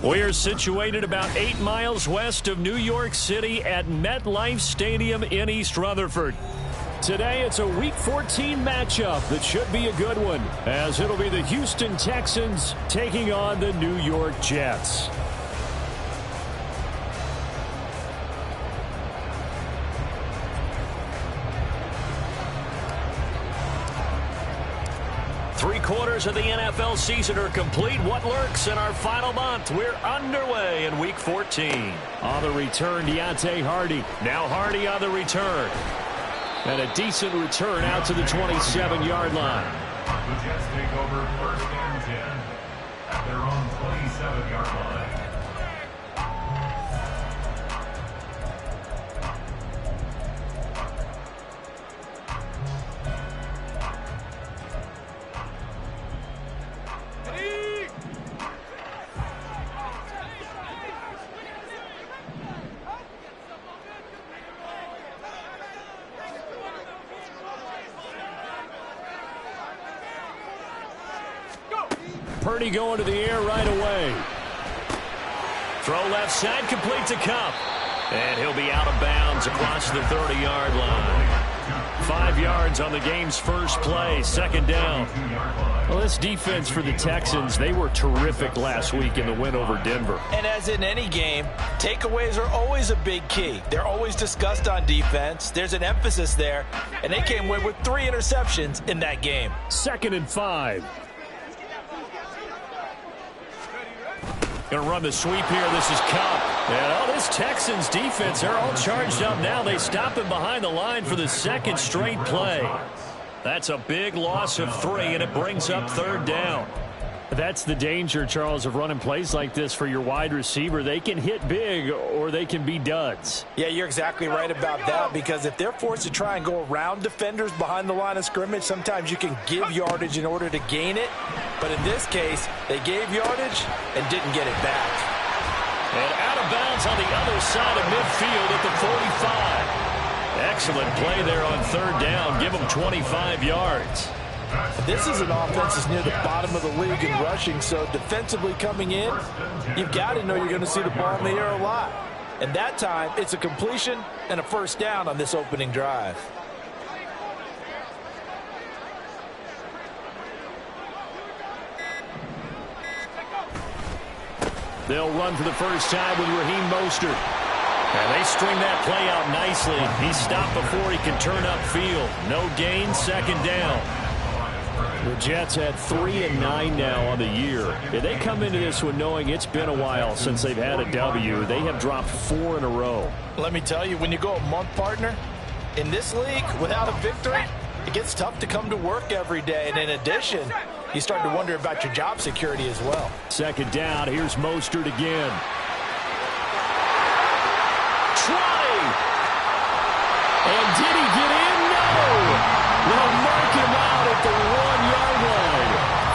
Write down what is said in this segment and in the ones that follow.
We're situated about 8 miles west of New York City at MetLife Stadium in East Rutherford. Today, it's a Week 14 matchup that should be a good one, as it'll be the Houston Texans taking on the New York Jets. Three-quarters of the NFL season are complete. What lurks in our final month? We're underway in Week 14. On the return, Deontay Hardy. Now Hardy on the return. And a decent return out to the 27-yard line. The Jets take over 1st and 10 at their own 27-yard line. Purdy going to the air right away. Throw left side, complete to Kupp. And he'll be out of bounds across the 30-yard line. 5 yards on the game's first play, second down. Well, this defense for the Texans, they were terrific last week in the win over Denver. And as in any game, takeaways are always a big key. They're always discussed on defense. There's an emphasis there, and they came away with 3 interceptions in that game. 2nd and 5. Going to run the sweep here. This is Kupp. And this Texans defense, they're all charged up now. They stop him behind the line for the second straight play. That's a big loss of 3, and it brings up 3rd down. That's the danger, Charles, of running plays like this for your wide receiver. They can hit big or they can be duds. Yeah, you're exactly right about that, because if they're forced to try and go around defenders behind the line of scrimmage, sometimes you can give yardage in order to gain it. But in this case, they gave yardage and didn't get it back. And out of bounds on the other side of midfield at the 45. Excellent play there on 3rd down. Give them 25 yards. This is an offense that's near the bottom of the league in rushing, so defensively coming in, you've got to know you're going to see the ball in the air a lot. And that time, it's a completion and a 1st down on this opening drive. They'll run for the first time with Raheem Mostert. And they string that play out nicely. He's stopped before he can turn upfield. No gain, 2nd down. The Jets at 3-9 now on the year. They come into this one knowing it's been a while since they've had a W. They have dropped 4 in a row. Let me tell you, when you go a month, partner, in this league, without a victory, it gets tough to come to work every day. And in addition, you start to wonder about your job security as well. 2nd down, here's Mostert again. Try! And did he get in? No! They'll mark him out at the 1-yard line.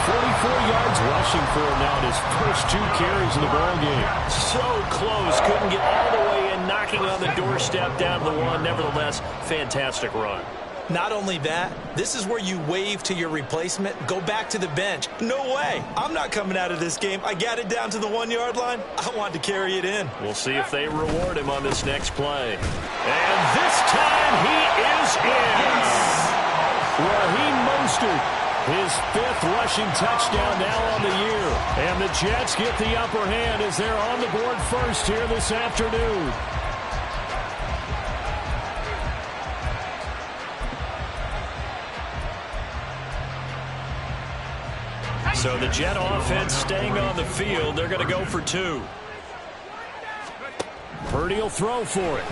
44 yards rushing for him now in his first 2 carries in the ballgame. So close. Couldn't get all the way in, knocking on the doorstep down to the 1. Nevertheless, fantastic run. Not only that, this is where you wave to your replacement, go back to the bench. No way. I'm not coming out of this game. I got it down to the 1-yard line. I want to carry it in. We'll see if they reward him on this next play. And this time he is in. Raheem Mostert His 5th rushing touchdown now on the year. And the Jets get the upper hand as they're on the board first here this afternoon. So the Jet offense staying on the field. They're going to go for 2. Purdy will throw for it.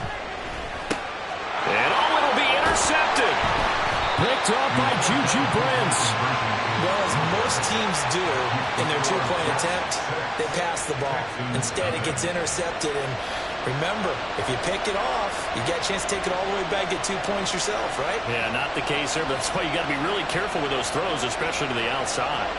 And it'll be intercepted. Picked off by Juju Brents. Well, as most teams do in their 2-point attempt, they pass the ball. Instead, it gets intercepted. And remember, if you pick it off, you get a chance to take it all the way back, get 2 points yourself, right? Yeah, not the case there, but that's why you got to be really careful with those throws, especially to the outside.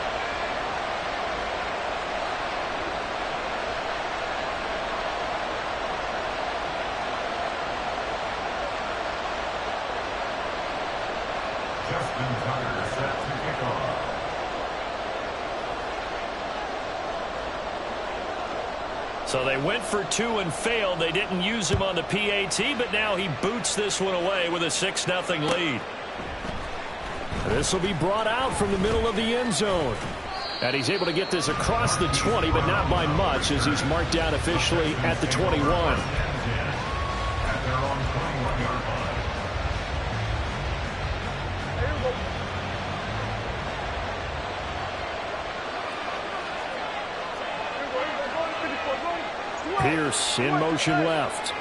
Justin Tucker set to kick off. So they went for 2 and failed. They didn't use him on the PAT, but now he boots this one away with a 6-0 lead. This will be brought out from the middle of the end zone. And he's able to get this across the 20, but not by much, as he's marked down officially at the 21. At their own 21-yard line. Pierce in motion left.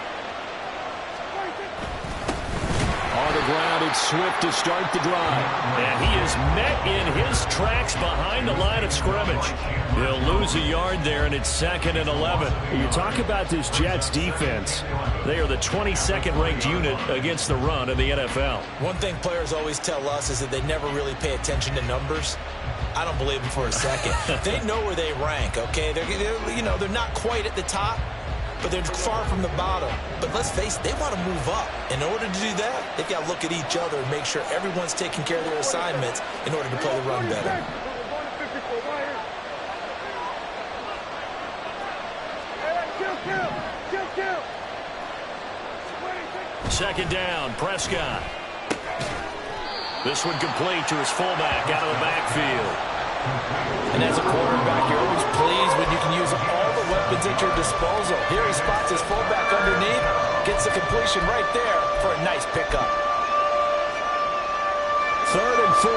On the ground, it's Swift to start the drive. And he is met in his tracks behind the line of scrimmage. He'll lose a yard there, and it's 2nd and 11. You talk about this Jets defense. They are the 22nd ranked unit against the run in the NFL. One thing players always tell us is that they never really pay attention to numbers. I don't believe them for a second. They know where they rank, okay? They're not quite at the top, but they're far from the bottom. But let's face it, they want to move up. In order to do that, they've got to look at each other and make sure everyone's taking care of their assignments in order to play the run better. Second down, Prescott. This one complete to his fullback out of the backfield. And as a quarterback, you're always pleased when you can use all the weapons at your disposal. Here he spots his fullback underneath, gets the completion right there for a nice pickup. 3rd and 4.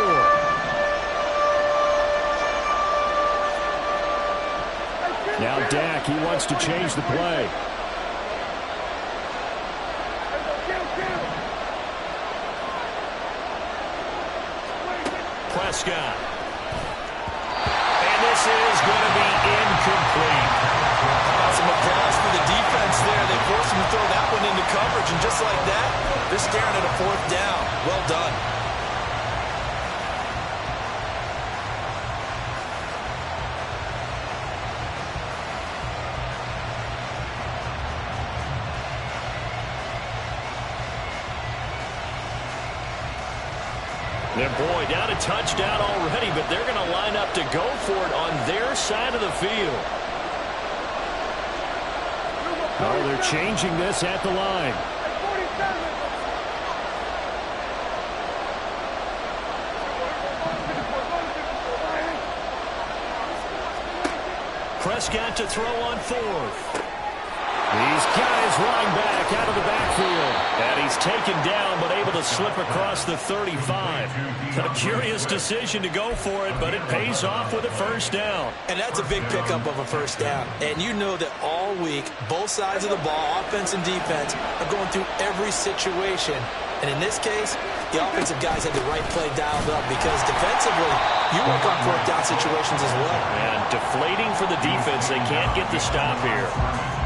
Now Dak, he wants to change the play. Prescott. And this is going to be incomplete. Some applause for the defense there. They forced him to throw that one into coverage, and just like that, they're staring at a 4th down. Well done. And boy, down a touchdown already, but they're going to line up to go for it on their side of the field. Oh, they're changing this at the line. Prescott to throw on 4th. He's got his running back out of the backfield. And he's taken down, but able to slip across the 35. A curious decision to go for it, but it pays off with a 1st down. And that's a big pickup of a 1st down. And you know that all week, both sides of the ball, offense and defense, are going through every situation. And in this case, the offensive guys had the right play dialed up, because defensively, you work on 4th down situations as well. And deflating for the defense. They can't get the stop here.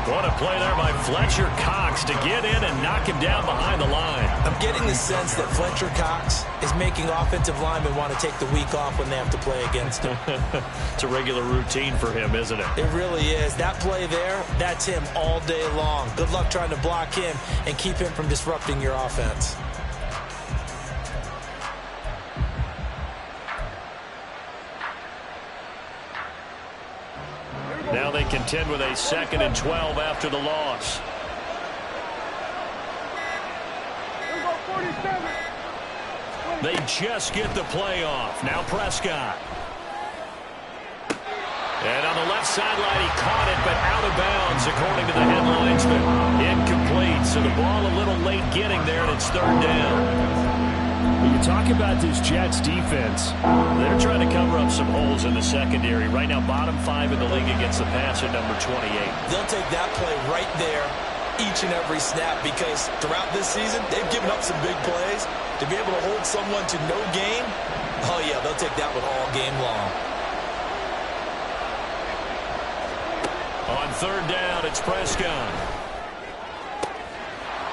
What a play there by Fletcher Cox to get in and knock him down behind the line. I'm getting the sense that Fletcher Cox is making offensive linemen want to take the week off when they have to play against him. It's a regular routine for him, isn't it? It really is. That play there, that's him all day long. Good luck trying to block him and keep him from disrupting your offense. Now they contend with a 2nd and 12 after the loss. They just get the play off. Now Prescott. And on the left sideline, he caught it, but out of bounds, according to the head linesman. Incomplete, so the ball a little late getting there, and it's third down. When you talk about this Jets defense, they're trying to cover up some holes in the secondary. Right now, bottom 5 in the league against the pass at number 28. They'll take that play right there each and every snap because throughout this season, they've given up some big plays. To be able to hold someone to no gain, oh, yeah, they'll take that one all game long. On third down, it's Prescott.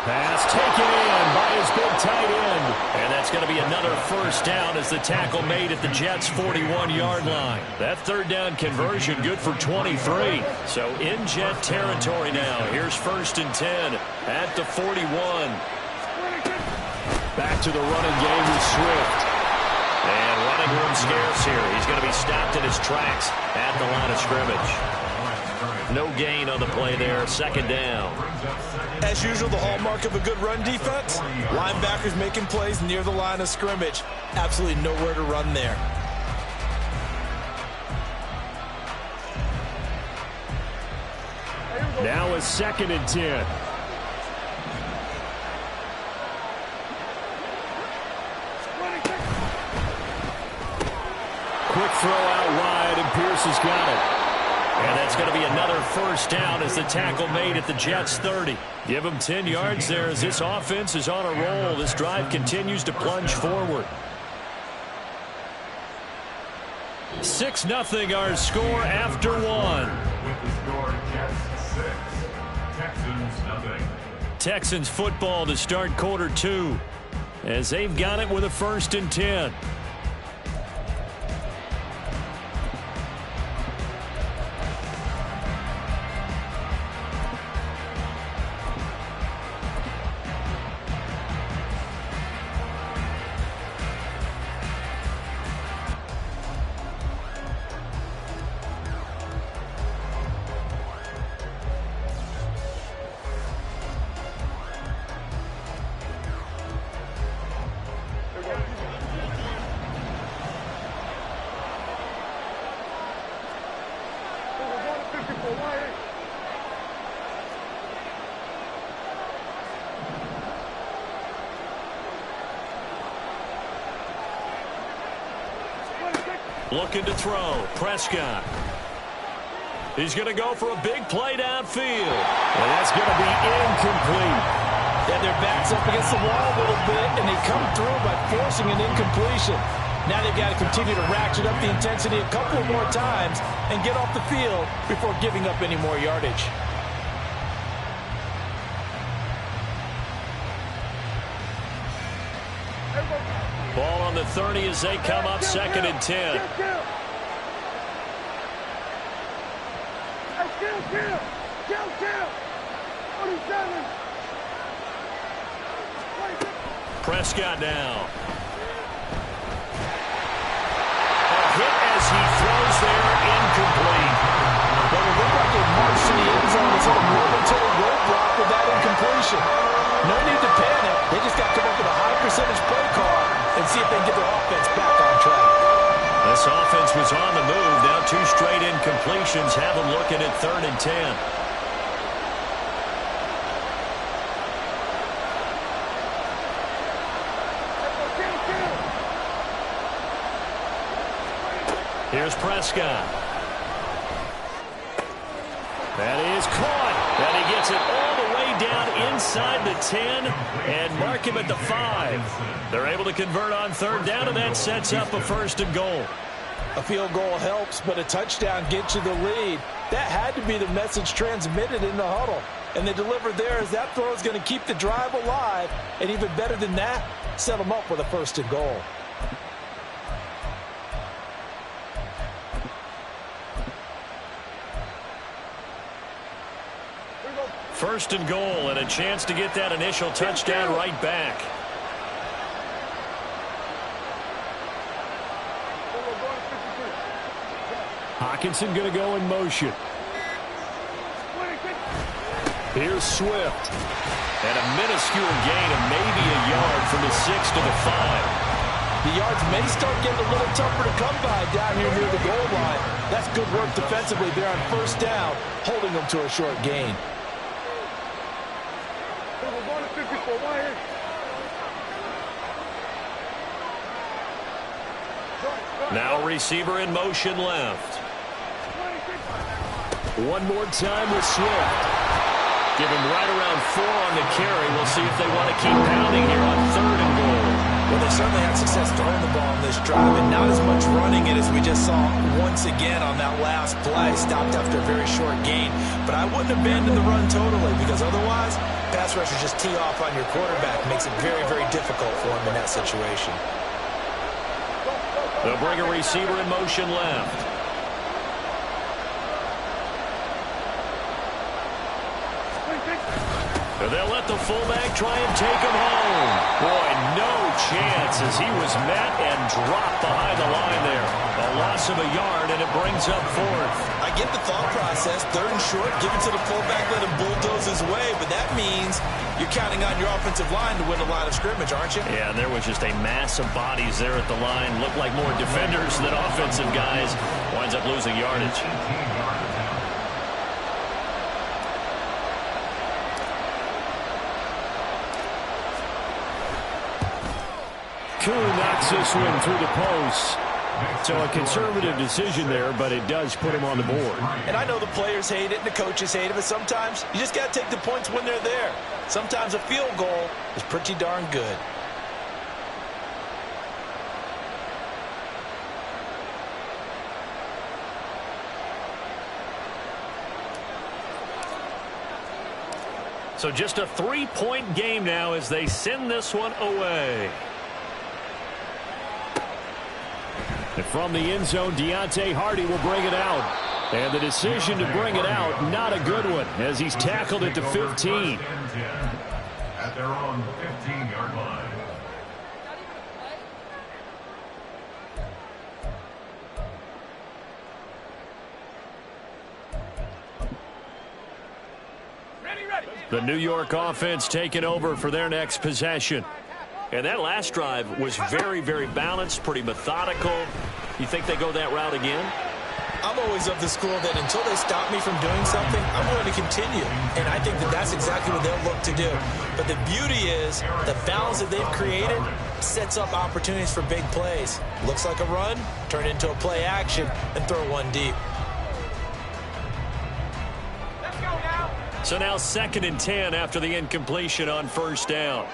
Pass taken in by his big tight end. And that's going to be another first down as the tackle made at the Jets' 41-yard line. That third down conversion good for 23. So in Jet territory now. Here's 1st and 10 at the 41. back to the running game with Swift. And running room scarce here. He's going to be stopped in his tracks at the line of scrimmage. No gain on the play there. 2nd down. As usual, the hallmark of a good run defense, linebackers making plays near the line of scrimmage. Absolutely nowhere to run there. Now a 2nd and 10. Quick throw out wide, and Pierce has got it. And that's going to be another first down as the tackle made at the Jets' 30. Give them 10 yards there as this offense is on a roll. This drive continues to plunge forward. 6-0 our score after 1. With the score, Jets 6, Texans 0. Texans football to start quarter 2 as they've got it with a 1st and 10. Looking to throw. Prescott. He's going to go for a big play downfield. And that's going to be incomplete. Yeah, their back's up against the wall a little bit, and they come through by forcing an incompletion. Now they've got to continue to ratchet up the intensity a couple more times and get off the field before giving up any more yardage. Ball on the 30 as they come up 2nd and 10. Prescott now. A hit as he throws there, incomplete. Well, it looked like it marched to the end zone and hit a momentary roadblock with that incompletion. No need to panic. They just got to come up with a high percentage play call and see if they can get their offense back on track. This offense was on the move. Now 2 straight incompletions have them looking at 3rd and 10. Here's Prescott. That is caught. And he gets it all the way down inside the 10 and mark him at the 5. They're able to convert on 3rd down, and that sets up a 1st and goal. A field goal helps, but a touchdown gets you the lead. That had to be the message transmitted in the huddle. And they delivered there as that throw is going to keep the drive alive. And even better than that, set them up with a 1st and goal. First and goal, and a chance to get that initial touchdown right back. Hockenson going to go in motion. Here's Swift. And a minuscule gain of maybe a yard from the 6 to the 5. The yards may start getting a little tougher to come by down here near the goal line. That's good work defensively there on first down, holding them to a short gain. Now receiver in motion left. One more time with Swift. Give him right around 4 on the carry. We'll see if they want to keep pounding here on 3rd and goal. Well, they certainly had success throwing the ball on this drive, and not as much running it as we just saw once again on that last play. Stopped after a very short gain. But I wouldn't abandon the run totally, because otherwise, pass rushers just tee off on your quarterback. Makes it very, very difficult for him in that situation. They'll bring a receiver in motion left. They'll let the fullback try and take him home. Boy, no chance as he was met and dropped behind the line there. A loss of a yard, and it brings up 4th. I get the thought process. 3rd and short, give it to the fullback, let him bulldoze his way. But that means you're counting on your offensive line to win a line of scrimmage, aren't you? Yeah, and there was just a mass of bodies there at the line. Looked like more defenders than offensive guys. Winds up losing yardage. Koo knocks this one through the post. So a conservative decision there, but it does put him on the board. And I know the players hate it and the coaches hate it, but sometimes you just got to take the points when they're there. Sometimes a field goal is pretty darn good. So just a 3-point game now as they send this one away. And from the end zone, Deontay Hardy will bring it out. And the decision to bring it out, not a good one, as he's tackled it to 15. At their own 15-yard line. The New York offense taking over for their next possession. And that last drive was very, very balanced, pretty methodical. You think they go that route again? I'm always of the school that until they stop me from doing something, I'm going to continue. And I think that that's exactly what they'll look to do. But the beauty is the balance that they've created sets up opportunities for big plays. Looks like a run, turn it into a play action, and throw one deep. So now 2nd and 10 after the incompletion on first down.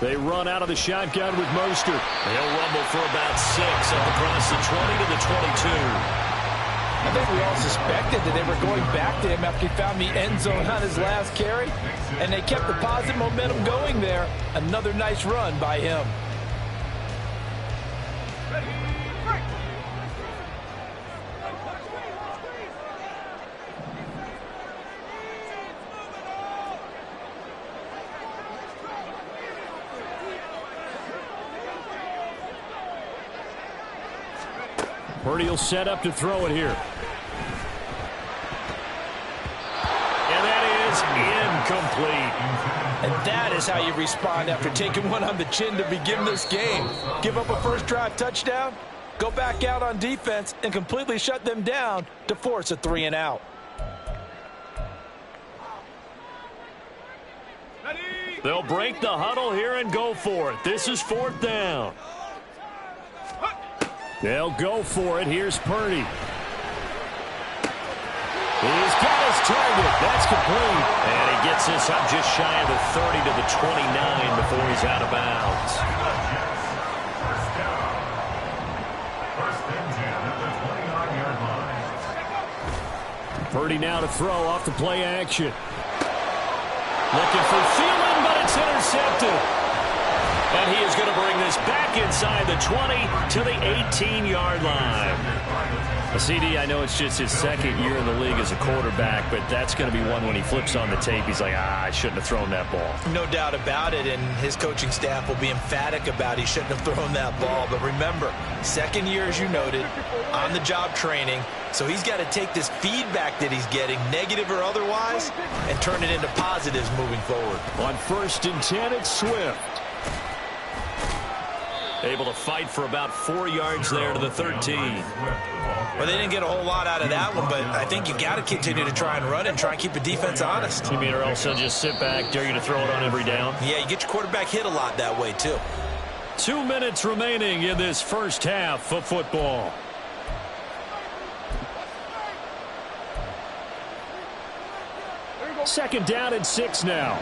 They run out of the shotgun with Mostert. They'll rumble for about 6 up across the 20 to the 22. I think we all suspected that they were going back to him after he found the end zone on his last carry, and they kept the positive momentum going there. Another nice run by him. Purdy will set up to throw it here. And that is incomplete. And that is how you respond after taking one on the chin to begin this game. Give up a first drive touchdown, go back out on defense, and completely shut them down to force a 3-and-out. They'll break the huddle here and go for it. This is 4th down. They'll go for it. Here's Purdy. He's got his target. That's complete. And he gets this up just shy of the 30 to the 29 before he's out of bounds. First down. 1st and 10 at the 29-yard line. Purdy now to throw off the play action. Looking for Thielen, but it's intercepted. And he is going to bring this back inside the 20 to the 18-yard line. CD, I know it's just his second year in the league as a quarterback, but that's going to be one when he flips on the tape. He's like, I shouldn't have thrown that ball. No doubt about it, and his coaching staff will be emphatic about he shouldn't have thrown that ball. But remember, second year, as you noted, on-the-job training, so he's got to take this feedback that he's getting, negative or otherwise, and turn it into positives moving forward. On 1st and 10, it's Swift. Able to fight for about 4 yards there to the 13. Well, they didn't get a whole lot out of that one, but I think you got to continue to try and run and try and keep the defense honest. You mean or else they'll just sit back, dare you to throw it on every down? Yeah, you get your quarterback hit a lot that way, too. 2 minutes remaining in this first half of football. Second down and 6 now.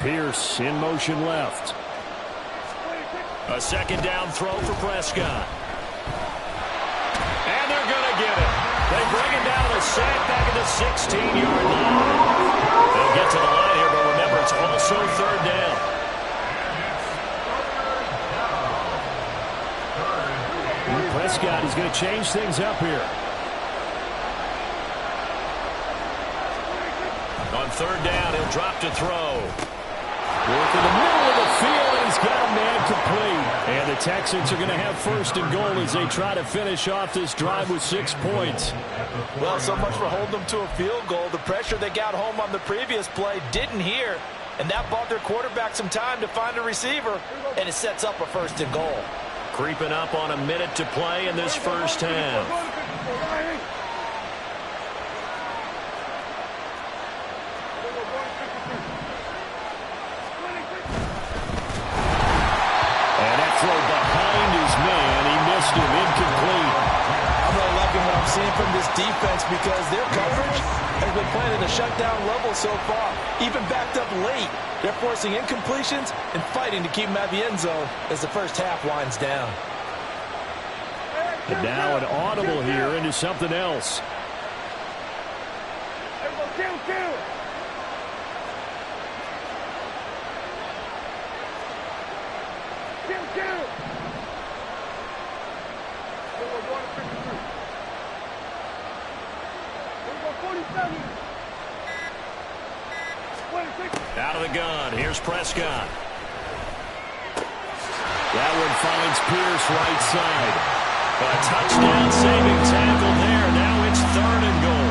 Pierce in motion left. A second down throw for Prescott. And they're going to get it. They bring it down a sack back at the 16-yard line. They'll get to the line here, but remember, it's also third down. Prescott is going to change things up here. On third down, he'll drop to throw. Work in the middle of the field, and he's got a man complete. And the Texans are going to have 1st and goal as they try to finish off this drive with 6 points. Well, so much for holding them to a field goal. The pressure they got home on the previous play didn't hear, and that bought their quarterback some time to find a receiver, and it sets up a 1st and goal. Creeping up on a minute to play in this first half. From this defense because their coverage has been playing at a shutdown level so far. Even backed up late, they're forcing incompletions and fighting to keep them at the end zone as the first half winds down. And now an audible here into something else. Out of the gun, here's Prescott. That one finds Pierce right side. A touchdown-saving tackle there. Now it's 3rd and goal.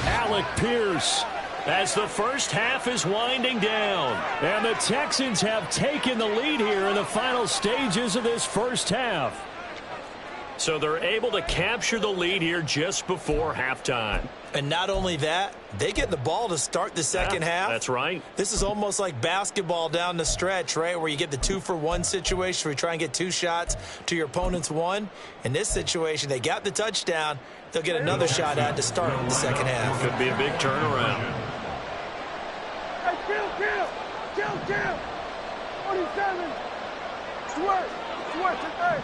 Alec Pierce. As the first half is winding down. And the Texans have taken the lead here in the final stages of this first half. So they're able to capture the lead here just before halftime. And not only that, they get the ball to start the second half. That's right. This is almost like basketball down the stretch, right, where you get the 2-for-1 situation where you try and get 2 shots to your opponent's 1. In this situation, they got the touchdown. They'll get another shot at to start the second half. Could be a big turnaround. Hey, kill. 47. Swerve, today.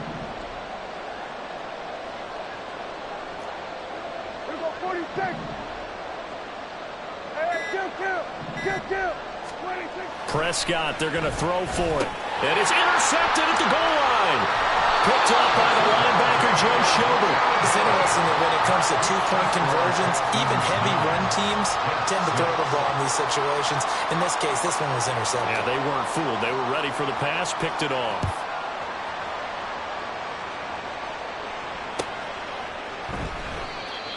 We go 46. Hey, kill. 26. Prescott, they're going to throw for it. And it's intercepted at the goal line. Picked up by the linebacker, Joe Schobert. It's interesting that when it comes to 2-point conversions, even heavy run teams tend to throw the ball in these situations. In this case, this one was intercepted. Yeah, they weren't fooled. They were ready for the pass, picked it off.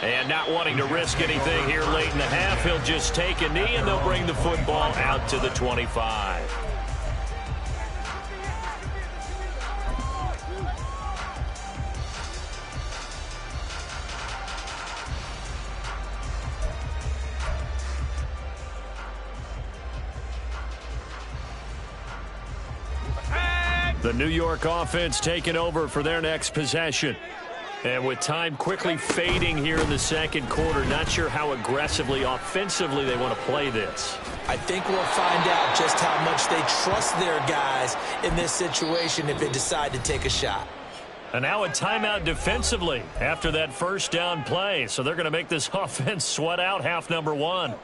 And not wanting to risk anything here late in the half, he'll just take a knee, and they'll bring the football out to the 25. The New York offense taking over for their next possession. And with time quickly fading here in the second quarter, not sure how aggressively, offensively they want to play this. I think we'll find out just how much they trust their guys in this situation if they decide to take a shot. And now a timeout defensively after that first down play. So they're going to make this offense sweat out half number one.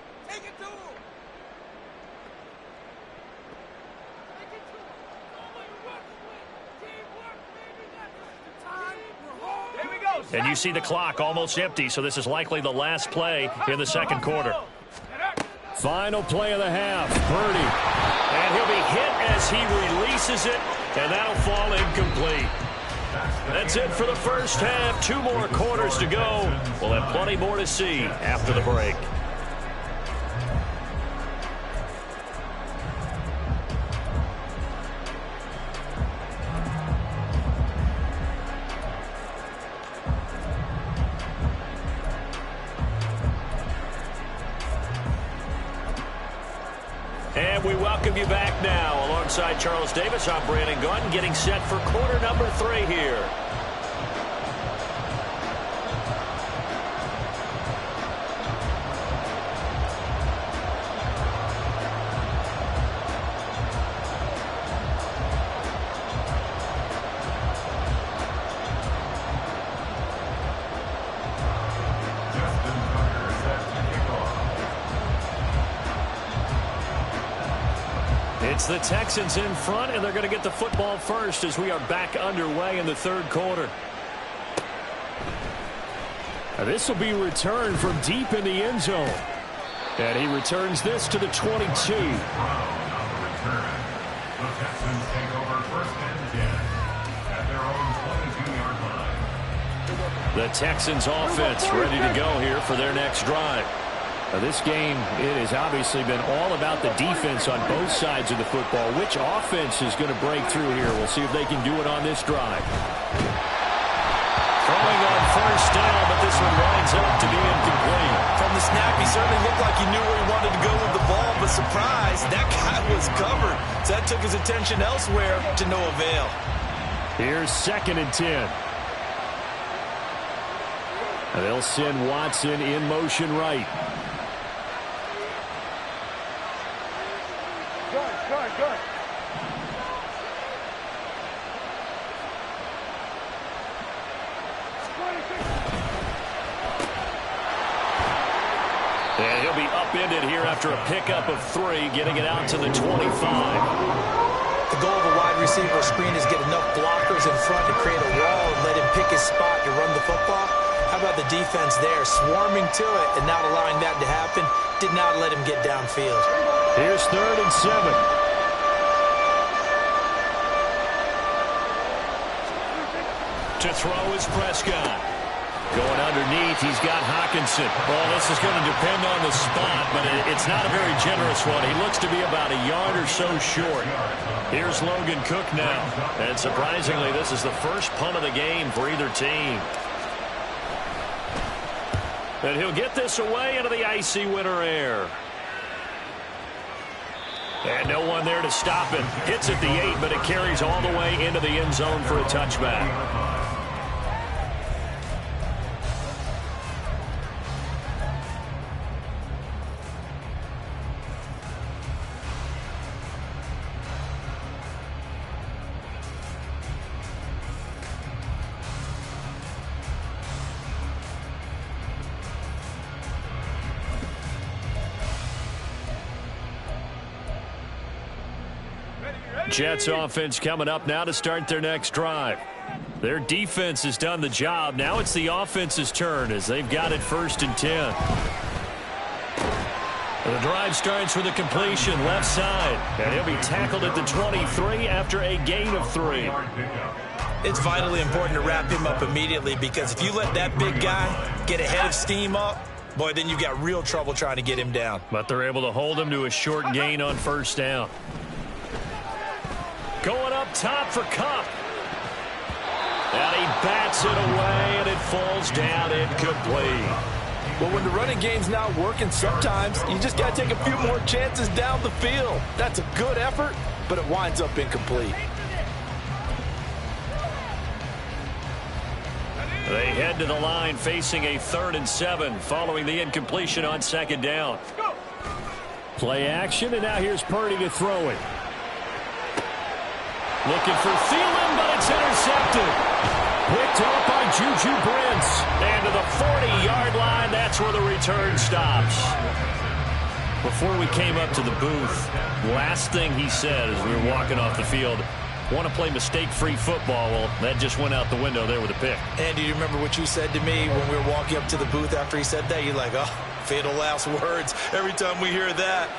And you see the clock almost empty, so this is likely the last play in the second quarter. Final play of the half, Purdy. And he'll be hit as he releases it, and that'll fall incomplete. That's it for the first half. 2 more quarters to go. We'll have plenty more to see after the break. And we welcome you back now. Alongside Charles Davis, I'm Brandon Gaudin, getting set for quarter number 3 here. It's the Texans in front, and they're going to get the football first as we are back underway in the third quarter. This will be returned from deep in the end zone. And he returns this to the 22. The Texans take over first and 10 at their own 22-yard line. The Texans offense ready to go here for their next drive. This game, it has obviously been all about the defense on both sides of the football. Which offense is going to break through here? We'll see if they can do it on this drive. Throwing on first down, but this one winds up to be incomplete. From the snap, he certainly looked like he knew where he wanted to go with the ball, but surprise, that guy was covered. So that took his attention elsewhere to no avail. Here's 2nd and 10. And they'll send Watson in motion right. Good. And he'll be upended here after a pickup of 3, getting it out to the 25. The goal of a wide receiver screen is get enough blockers in front to create a wall and let him pick his spot to run the football. How about the defense there, swarming to it and not allowing that to happen? Did not let him get downfield. Here's 3rd and 7. To throw is Prescott. Going underneath, he's got Hockenson. Well, this is going to depend on the spot, but it's not a very generous one. He looks to be about a yard or so short. Here's Logan Cook now. And surprisingly, this is the first punt of the game for either team. And he'll get this away into the icy winter air. And no one there to stop it. Hits at the 8, but it carries all the way into the end zone for a touchback. Jets offense coming up now to start their next drive. Their defense has done the job. Now it's the offense's turn as they've got it 1st and 10. The drive starts with a completion left side, and he'll be tackled at the 23 after a gain of 3. It's vitally important to wrap him up immediately, because if you let that big guy get ahead of steam up, boy, then you've got real trouble trying to get him down. But they're able to hold him to a short gain on first down. Going up top for Kupp. And he bats it away, and it falls down incomplete. Well, when the running game's not working, sometimes you just got to take a few more chances down the field. That's a good effort, but it winds up incomplete. They head to the line facing a 3rd and 7 following the incompletion on 2nd down. Play action, and now here's Purdy to throw it. Looking for Thielen, but it's intercepted. Picked up by Juju Brents. And to the 40-yard line, that's where the return stops. Before we came up to the booth, last thing he said as we were walking off the field, want to play mistake-free football. Well, that just went out the window there with a pick. And do you remember what you said to me when we were walking up to the booth after he said that? You're like, oh, fatal last words. Every time we hear that,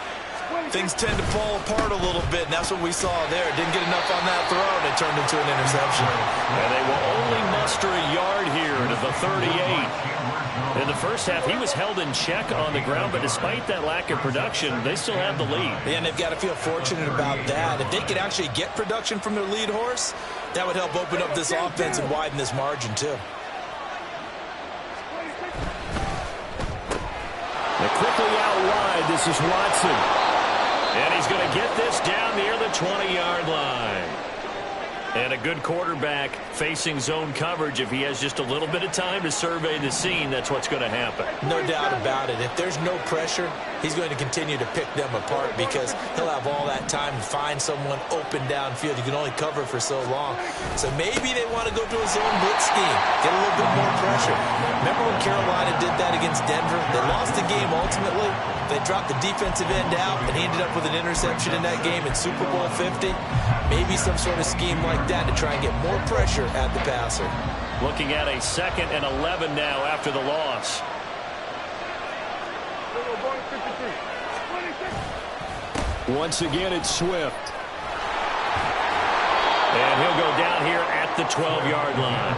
things tend to fall apart a little bit, and that's what we saw there. Didn't get enough on that throw, and it turned into an interception. And they will only muster a yard here to the 38. In the first half, he was held in check on the ground, but despite that lack of production, they still have the lead. And they've got to feel fortunate about that. If they could actually get production from their lead horse, that would help open up this offense and widen this margin, too. And quickly out wide, this is Watson. And he's going to get this down near the 20-yard line. And a good quarterback facing zone coverage. If he has just a little bit of time to survey the scene, that's what's going to happen. No doubt about it. If there's no pressure, he's going to continue to pick them apart, because he'll have all that time to find someone open downfield. You can only cover for so long. So maybe they want to go to a zone blitz scheme, get a little bit more pressure. Remember when Carolina did that against Denver? They lost the game ultimately. They dropped the defensive end out, and he ended up with an interception in that game in Super Bowl 50. Maybe some sort of scheme like that to try and get more pressure at the passer. Looking at a 2nd and 11 now after the loss. Once again, it's Swift. And he'll go down here at the 12-yard line.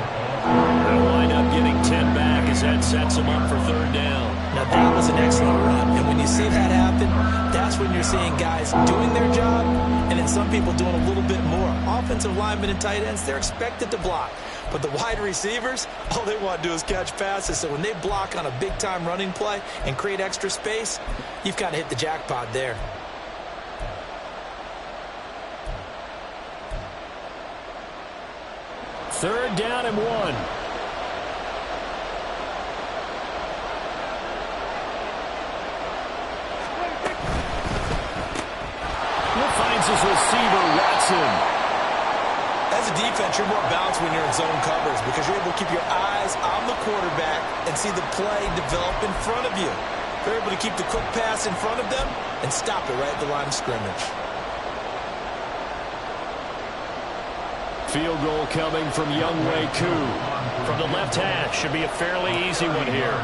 They'll wind up getting 10 back as that sets him up for 3rd down. Now, that was an excellent run. And when you see that happen, that's when you're seeing guys doing their job, and then some people doing a little bit more. Offensive linemen and tight ends, they're expected to block. But the wide receivers, all they want to do is catch passes. So when they block on a big-time running play and create extra space, you've kind of hit the jackpot there. Third down and 1. Finds his receiver, Watson. As a defense, you're more balanced when you're in zone coverage, because you're able to keep your eyes on the quarterback and see the play develop in front of you. You're able to keep the quick pass in front of them and stop it right at the line of scrimmage. Field goal coming from Younghoe Koo. From the left hash, should be a fairly easy one here.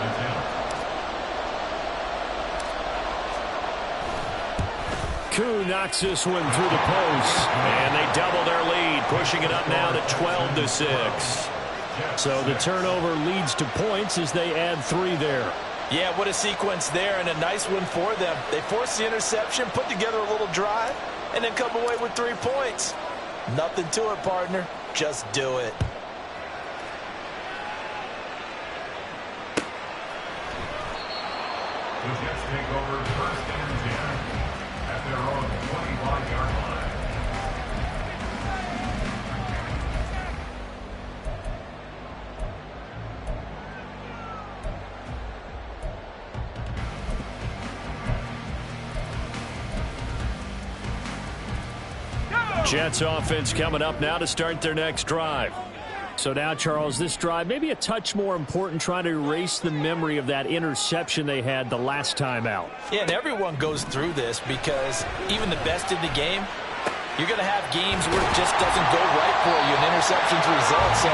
Koo knocks this one through the post. And they double their lead, pushing it up now to 12-6. So the turnover leads to points as they add 3 there. Yeah, what a sequence there, and a nice one for them. They forced the interception, put together a little drive, and then come away with 3 points. Nothing to it, partner. Just do it. The Jets take over 1st and 10 at their own 25-yard line. Jets offense coming up now to start their next drive. So now, Charles, this drive maybe a touch more important, trying to erase the memory of that interception they had the last time out. Yeah, and everyone goes through this, because even the best in the game, you're going to have games where it just doesn't go right for you, and interceptions result. So,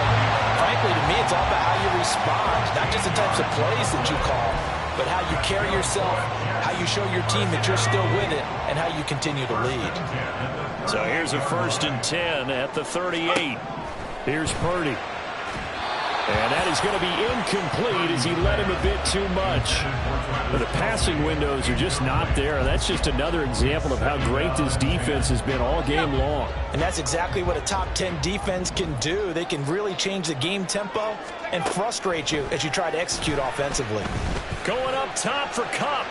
frankly, to me, it's all about how you respond, not just the types of plays that you call. but how you carry yourself, how you show your team that you're still with it, and how you continue to lead. So here's a 1st and 10 at the 38. Here's Purdy. And that is going to be incomplete as he led him a bit too much. But the passing windows are just not there. That's just another example of how great this defense has been all game long. And that's exactly what a top 10 defense can do. They can really change the game tempo and frustrate you as you try to execute offensively. Going up top for Kupp.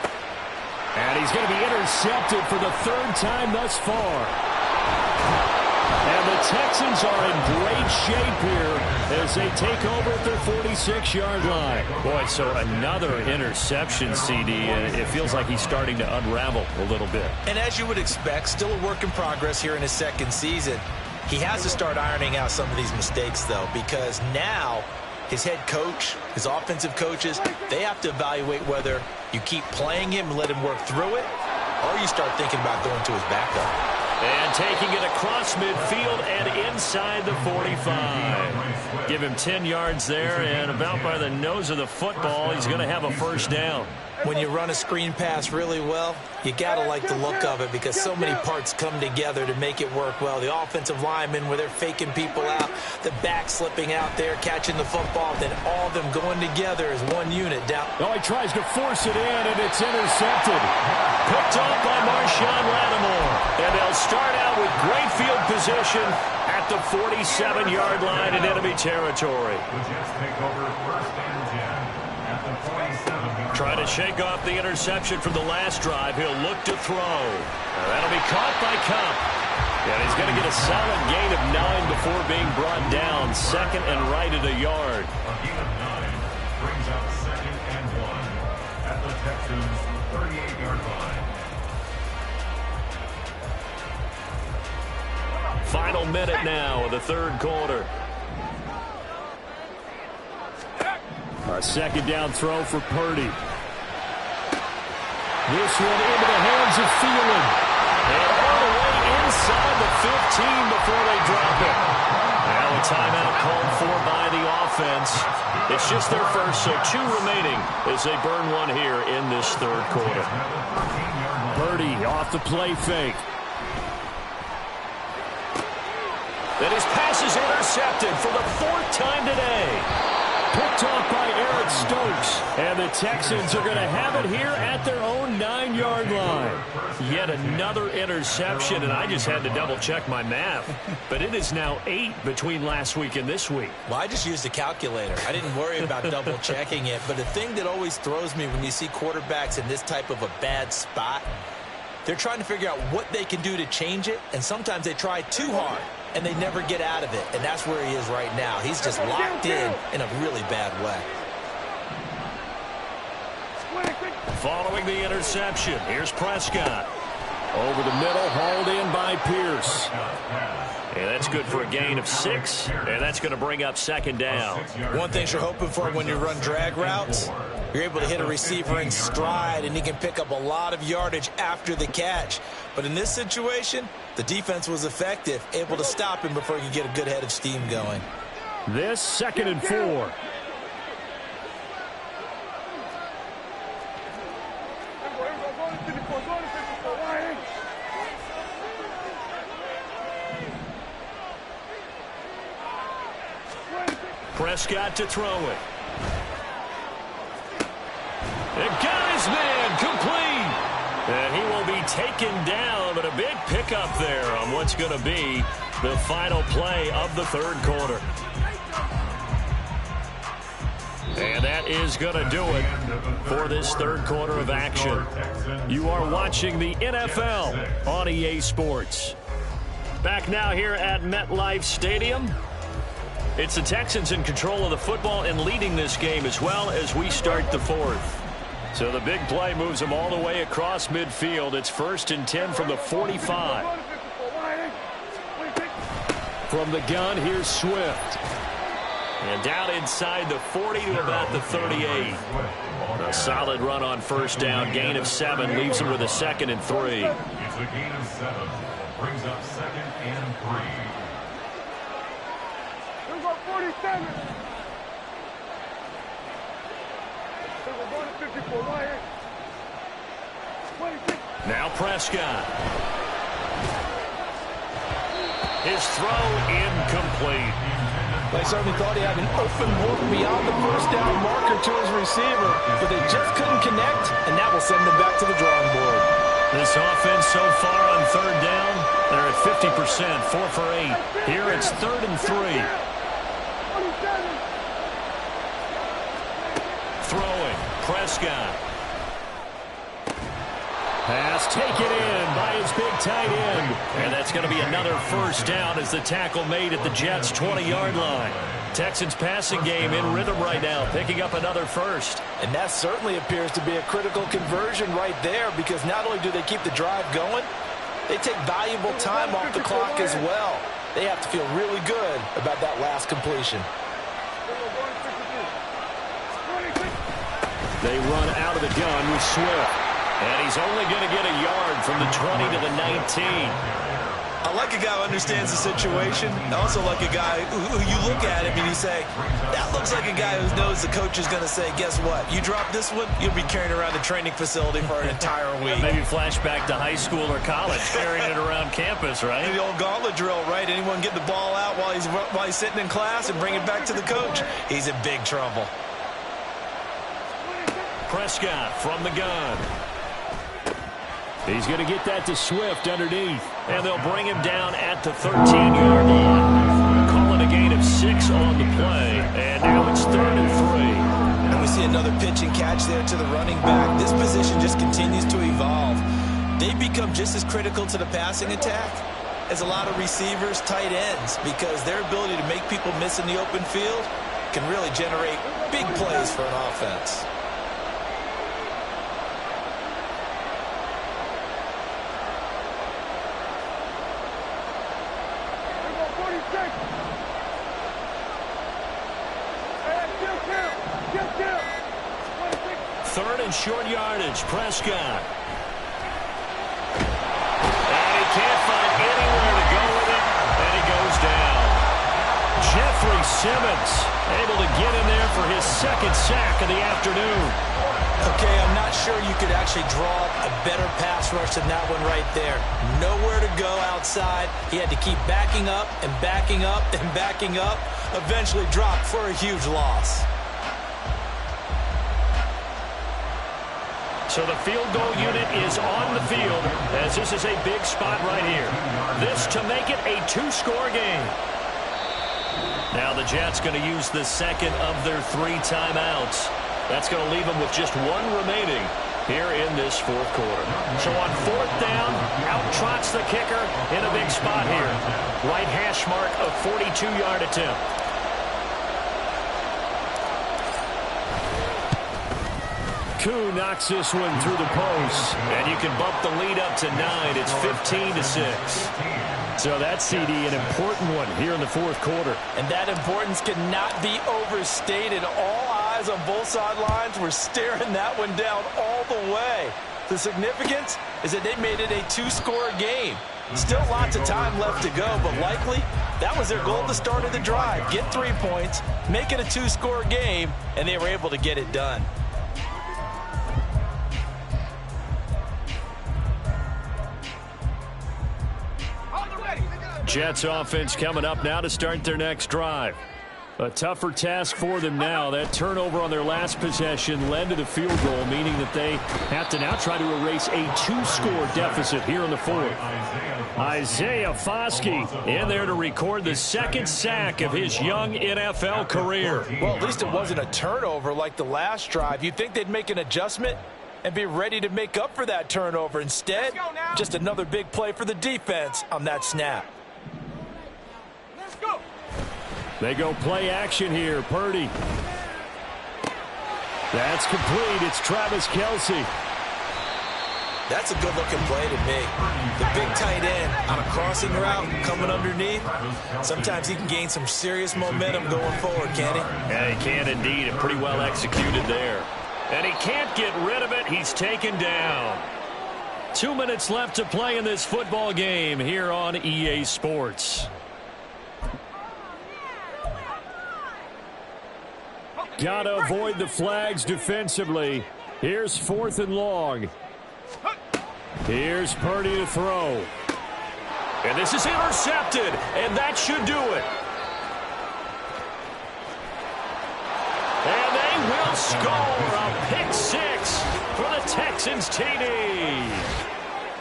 And he's going to be intercepted for the 3rd time thus far. And the Texans are in great shape here as they take over at their 46-yard line. Boy, so another interception, CD. It feels like he's starting to unravel a little bit. And as you would expect, still a work in progress here in his 2nd season. He has to start ironing out some of these mistakes, though, because now his head coach, his offensive coaches, they have to evaluate whether you keep playing him and let him work through it, or you start thinking about going to his backup. And taking it across midfield and inside the 45. Give him 10 yards there, and about by the nose of the football, he's going to have a 1st down. When you run a screen pass really well, you got to like the look of it because so many parts come together to make it work well. The offensive linemen where they're faking people out, the back slipping out there, catching the football, then all of them going together as one unit down. Oh, he tries to force it in, and it's intercepted. Picked off by Marshawn Lattimore. And they'll start out with great field position at the 47-yard line in enemy territory. Trying to shake off the interception from the last drive. He'll look to throw. That'll be caught by Kupp. And he's going to get a solid gain of 9 before being brought down. 2nd and right at a yard. A gain of 9 brings up 2nd and 1 at the Texans' 38-yard line. Final minute now of the 3rd quarter. A 2nd down throw for Purdy. This one into the hands of Thielen. And all the way inside the 15 before they drop it. Now a timeout called for by the offense. It's just their 1st, so 2 remaining as they burn one here in this 3rd quarter. Purdy off the play fake. And his pass is intercepted for the 4th time today. Picked off by Eric Stokes. And the Texans are going to have it here at their own 9-yard line. Yet another interception, and I just had to double-check my math. But it is now 8 between last week and this week. Well, I just used a calculator. I didn't worry about double-checking it. But the thing that always throws me when you see quarterbacks in this type of a bad spot, they're trying to figure out what they can do to change it, and sometimes they try too hard, and they never get out of it. And that's where he is right now. He's just locked in a really bad way. Following the interception, here's Prescott. Over the middle, hauled in by Pierce. And that's good for a gain of 6, and that's going to bring up 2nd down. One thing you're hoping for when you run drag routes, you're able to hit a receiver in stride, and he can pick up a lot of yardage after the catch. But in this situation, the defense was effective, able to stop him before he could get a good head of steam going. This 2nd and 4. Prescott to throw it. And got his man complete. And he will be taken down, but a big pickup there on what's going to be the final play of the 3rd quarter. And that is going to do it for this 3rd quarter of action. You are watching the NFL on EA Sports. Back now here at MetLife Stadium. It's the Texans in control of the football and leading this game as well as we start the 4th. So the big play moves them all the way across midfield. It's 1st and 10 from the 45. From the gun, here's Swift. And down inside the 40 to about the 38. A solid run on 1st down. Gain of 7 leaves him with a 2nd and 3. It's a gain of 7. Brings up 2nd and 3. 47. We're going to 54. Right here. 26. Now Prescott. His throw incomplete. They certainly thought he had an open look beyond the first down marker to his receiver, but they just couldn't connect, and that will send them back to the drawing board. This offense so far on third down, they're at 50%, 4 for 8. Here it's 3rd and 3. 27. Throwing, Prescott. Pass taken in by his big tight end. And that's going to be another first down as the tackle made at the Jets' 20-yard line. Texans passing game in rhythm right now, picking up another first. And that certainly appears to be a critical conversion right there, because not only do they keep the drive going, they take valuable time off the clock as well. They have to feel really good about that last completion. They run out of the gun with Swift. And he's only going to get a yard from the 20 to the 19. I like a guy who understands the situation. I also like a guy who you look at him and you say, that looks like a guy who knows the coach is going to say, guess what? You drop this one, you'll be carrying around the training facility for an entire week. Maybe flashback to high school or college, carrying it around campus, right? The old gauntlet drill, right? Anyone get the ball out while he's sitting in class and bring it back to the coach? He's in big trouble. Prescott from the gun. He's going to get that to Swift underneath. And they'll bring him down at the 13-yard line. Calling a gain of 6 on the play. And now it's 3rd and 3. And we see another pitch and catch there to the running back. This position just continues to evolve. They become just as critical to the passing attack as a lot of receivers, tight ends, because their ability to make people miss in the open field can really generate big plays for an offense. Third and short yardage, Prescott. And he can't find anywhere to go with it, and he goes down. Jeffrey Simmons able to get in there for his 2nd sack of the afternoon. Okay, I'm not sure you could actually draw a better pass rush than that one right there. Nowhere to go outside. He had to keep backing up and backing up and backing up. Eventually dropped for a huge loss. So the field goal unit is on the field as this is a big spot right here. This to make it a 2-score game. Now the Jets going to use the second of their 3 timeouts. That's going to leave them with just 1 remaining here in this 4th quarter. So on 4th down, out trots the kicker in a big spot here. Right hash mark of 42-yard attempt. Koo knocks this one through the post, and you can bump the lead up to 9. It's 15-6. So that CD, an important one here in the 4th quarter. And that importance cannot be overstated. All eyes on both sidelines were staring that one down all the way. The significance is that they made it a 2-score game. Still lots of time left to go, but likely that was their goal at the start of the drive. Get 3 points, make it a 2-score game, and they were able to get it done. Jets offense coming up now to start their next drive. A tougher task for them now. That turnover on their last possession led to the field goal, meaning that they have to now try to erase a 2-score deficit here in the 4th. Isaiah Foskey in there to record the 2nd sack of his young NFL career. Well, at least it wasn't a turnover like the last drive. You'd think they'd make an adjustment and be ready to make up for that turnover. Instead, just another big play for the defense on that snap. They go play action here. Purdy. That's complete. It's Travis Kelce. That's a good-looking play to me. The big tight end on a crossing route coming underneath. Sometimes he can gain some serious momentum going forward, can't he? Yeah, he can indeed, and pretty well executed there. And he can't get rid of it. He's taken down. 2 minutes left to play in this football game here on EA Sports. Got to avoid the flags defensively. Here's 4th and long. Here's Purdy to throw. And this is intercepted, and that should do it. And they will score a pick 6 for the Texans TD.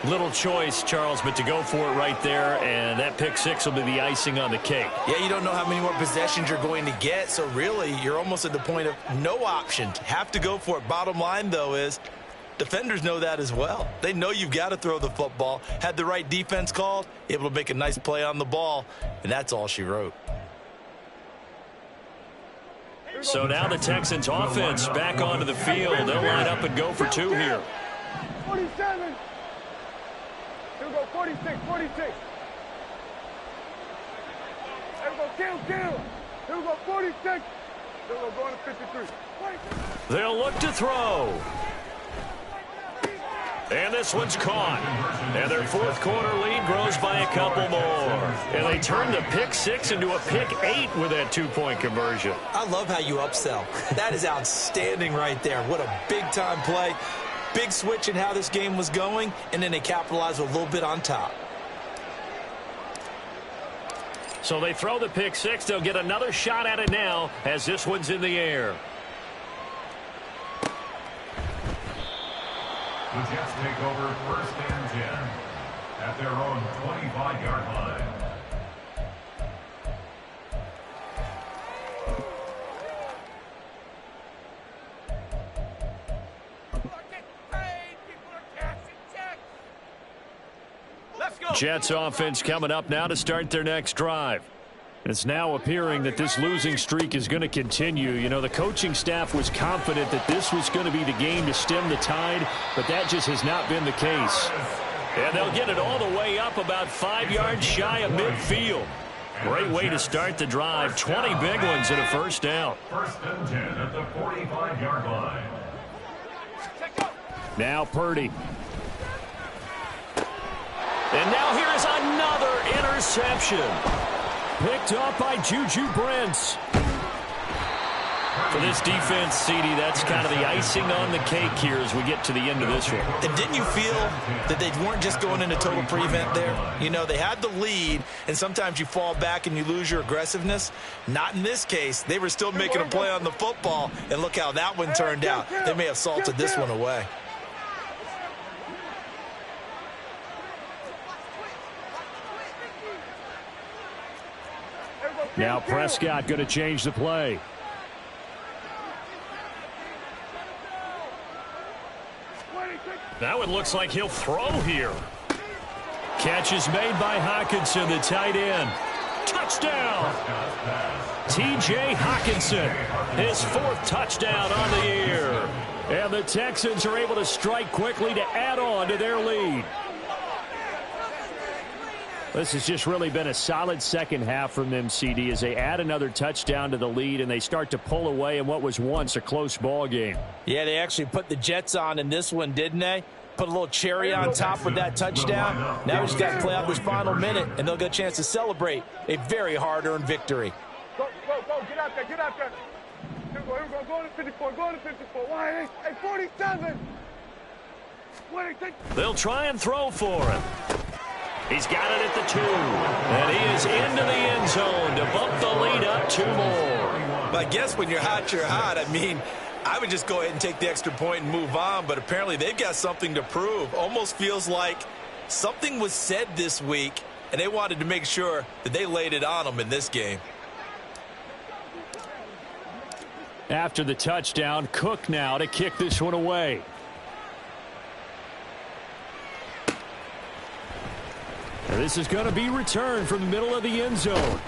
Little choice, Charles, but to go for it right there, and that pick 6 will be the icing on the cake. Yeah, you don't know how many more possessions you're going to get, so really you're almost at the point of no option. Have to go for it. Bottom line, though, is defenders know that as well. They know you've got to throw the football. Had the right defense called, able to make a nice play on the ball, and that's all she wrote. So now the Texans offense back onto the field. They'll line up and go for 2 here. 47. Here we go, 46, 46. Here we go, kill. Here we go, 46. Here we go, going to 53. 46. They'll look to throw. And this one's caught. And their 4th quarter lead grows by a couple more. And they turn the pick 6 into a pick 8 with that 2-point conversion. I love how you upsell. That is outstanding right there. What a big-time play. Big switch in how this game was going, and then they capitalized with a little bit on top. So they throw the pick 6. They'll get another shot at it now as this one's in the air. The Jets take over 1st and 10 at their own 25-yard line. Jets offense coming up now to start their next drive. It's now appearing that this losing streak is going to continue. You know, the coaching staff was confident that this was going to be the game to stem the tide, but that just has not been the case. And they'll get it all the way up about 5 yards shy of midfield. Great way to start the drive. 20 big ones and a 1st down. 1st and 10 at the 45-yard line. Now Purdy. And now here is another interception. Picked up by Juju Brents. For this defense, CD, that's kind of the icing on the cake here as we get to the end of this one. And didn't you feel that they weren't just going into total prevent there? You know, they had the lead, and sometimes you fall back and you lose your aggressiveness. Not in this case. They were still making a play on the football, and look how that one turned out. They may have salted this one away. Now Prescott going to change the play. Now it looks like he'll throw here. Catch is made by Hockenson, the tight end. Touchdown! T.J. Hockenson, his 4th touchdown on the year. And the Texans are able to strike quickly to add on to their lead. This has just really been a solid second half from them, CD, as they add another touchdown to the lead and they start to pull away in what was once a close ball game. Yeah, they actually put the Jets on in this one, didn't they? Put a little cherry on top with that touchdown. Now we just got to play out this final minute, and they'll get a chance to celebrate a very hard-earned victory. Go, get out there, get out there. Here we go, go to 54, go to 54. Why? Hey, 47. Wait, they'll try and throw for him. He's got it at the 2. And he is into the end zone to bump the lead up 2 more. But I guess when you're hot, you're hot. I mean, I would just go ahead and take the extra point and move on, but apparently they've got something to prove. Almost feels like something was said this week, and they wanted to make sure that they laid it on them in this game. After the touchdown, Cook now to kick this one away. This is going to be returned from the middle of the end zone.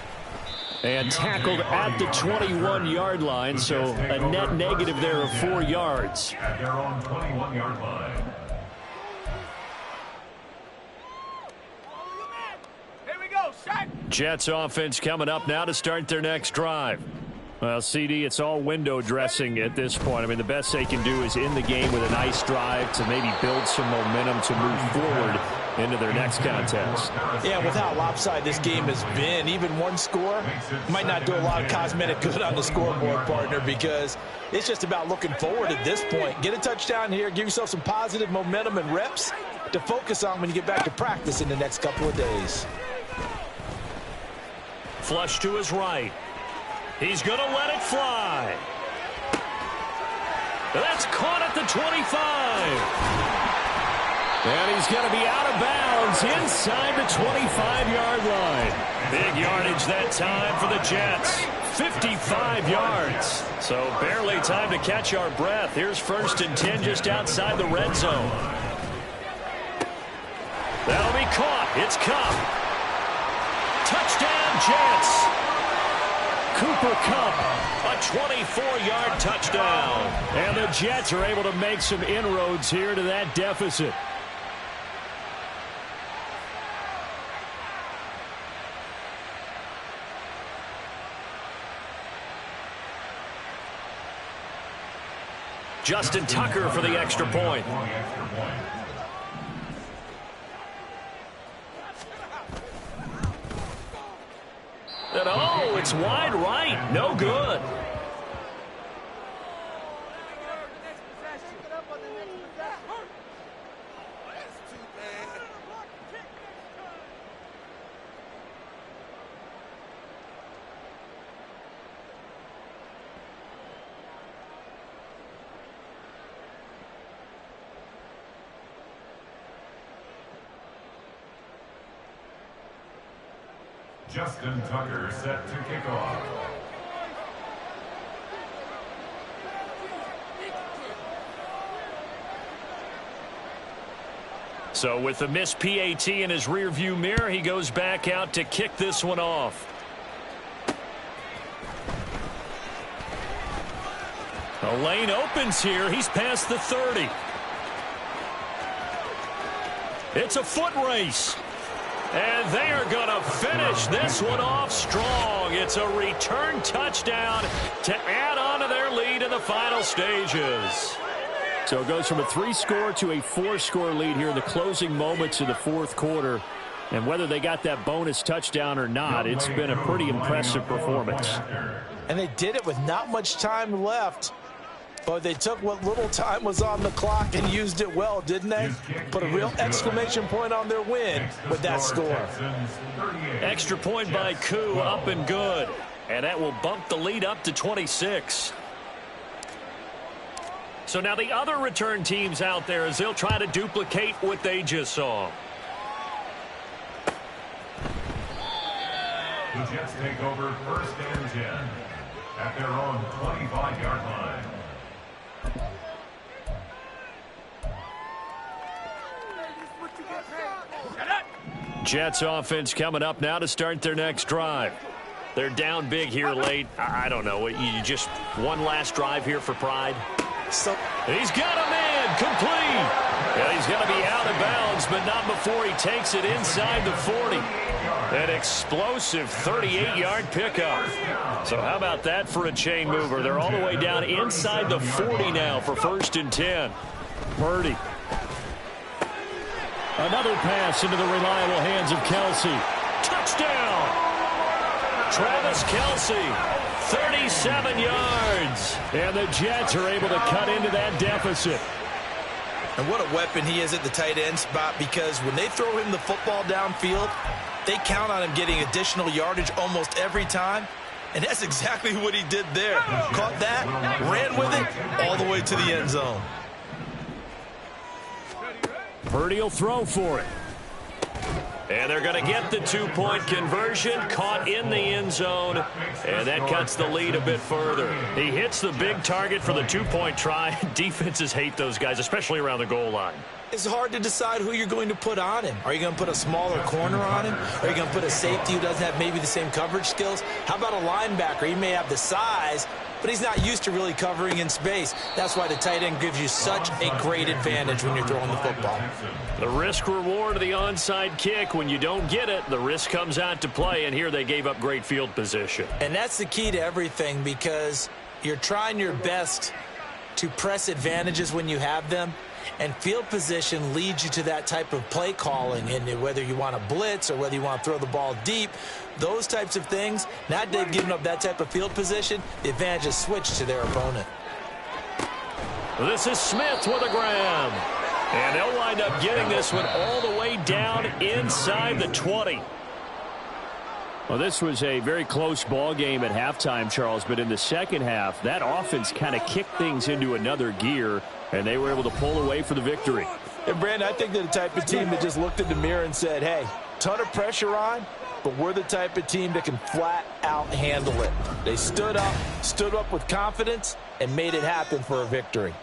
And tackled at the 21-yard line, so a net negative there of 4 yards. At their own 21-yard line. Here we go, shot. Jets offense coming up now to start their next drive. Well, CD, it's all window dressing at this point. I mean, the best they can do is in the game with a nice drive to maybe build some momentum to move forward. into their next contest. Yeah, with how lopsided this game has been, even one score might not do a lot of cosmetic good on the scoreboard, partner, because it's just about looking forward at this point. Get a touchdown here, give yourself some positive momentum and reps to focus on when you get back to practice in the next couple of days. Flush to his right. He's going to let it fly. That's caught at the 25. And he's going to be out of bounds inside the 25-yard line. Big yardage that time for the Jets. 55 yards. So barely time to catch our breath. Here's 1st and 10 just outside the red zone. That'll be caught. It's Kupp. Touchdown, Jets. Cooper Kupp, a 24-yard touchdown. And the Jets are able to make some inroads here to that deficit. Justin Tucker for the extra point. And oh, it's wide right. No good. Justin Tucker set to kick off. So with the missed PAT in his rearview mirror, he goes back out to kick this one off. A lane opens here. He's past the 30. It's a foot race. And they are going to finish this one off strong. It's a return touchdown to add on to their lead in the final stages. So it goes from a 3-score to a 4-score lead here in the closing moments of the 4th quarter. And whether they got that bonus touchdown or not, it's been a pretty impressive performance. And they did it with not much time left. But they took what little time was on the clock and used it well, didn't they? Put a real exclamation point on their win with that score. Extra point by Koo, up and good. And that will bump the lead up to 26. So now the other return teams out there as they'll try to duplicate what they just saw. The Jets take over 1st and 10 at their own 25-yard line. Jets offense coming up now to start their next drive. They're down big here late. I don't know. You just one last drive here for pride. So he's got a man complete. Yeah, he's going to be out of bounds, but not before he takes it inside the 40. An explosive 38-yard pickup. So how about that for a chain mover? They're all the way down inside the 40 now for 1st and 10. Purdy. Another pass into the reliable hands of Kelce. Touchdown! Travis Kelce, 37 yards. And the Jets are able to cut into that deficit. And what a weapon he is at the tight end spot, because when they throw him the football downfield, they count on him getting additional yardage almost every time. And that's exactly what he did there. Caught that, ran with it, all the way to the end zone. Purdy will throw for it. And they're going to get the 2-point conversion, caught in the end zone, and that cuts the lead a bit further. He hits the big target for the 2-point try. Defenses hate those guys, especially around the goal line. It's hard to decide who you're going to put on him. Are you going to put a smaller corner on him? Are you going to put a safety who doesn't have maybe the same coverage skills? How about a linebacker? He may have the size, but he's not used to really covering in space. That's why the tight end gives you such a great advantage when you're throwing the football. The risk reward of the onside kick. When you don't get it, the risk comes out to play, and here they gave up great field position. And that's the key to everything, because you're trying your best to press advantages when you have them, And field position leads you to that type of play calling, and whether you want to blitz or whether you want to throw the ball deep, those types of things. Now they've given up that type of field position, the advantage is switched to their opponent. This is Smith with a grab. And they'll wind up getting this one all the way down inside the 20. Well, this was a very close ball game at halftime, Charles, but in the second half, that offense kind of kicked things into another gear, and they were able to pull away for the victory. And, Brandon, I think they're the type of team that just looked in the mirror and said, hey, ton of pressure on, but we're the type of team that can flat out handle it. They stood up with confidence, and made it happen for a victory.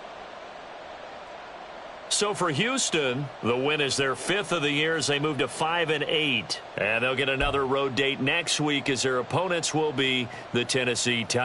So for Houston, the win is their 5th of the year as they move to 5-8. And they'll get another road date next week as their opponents will be the Tennessee Titans.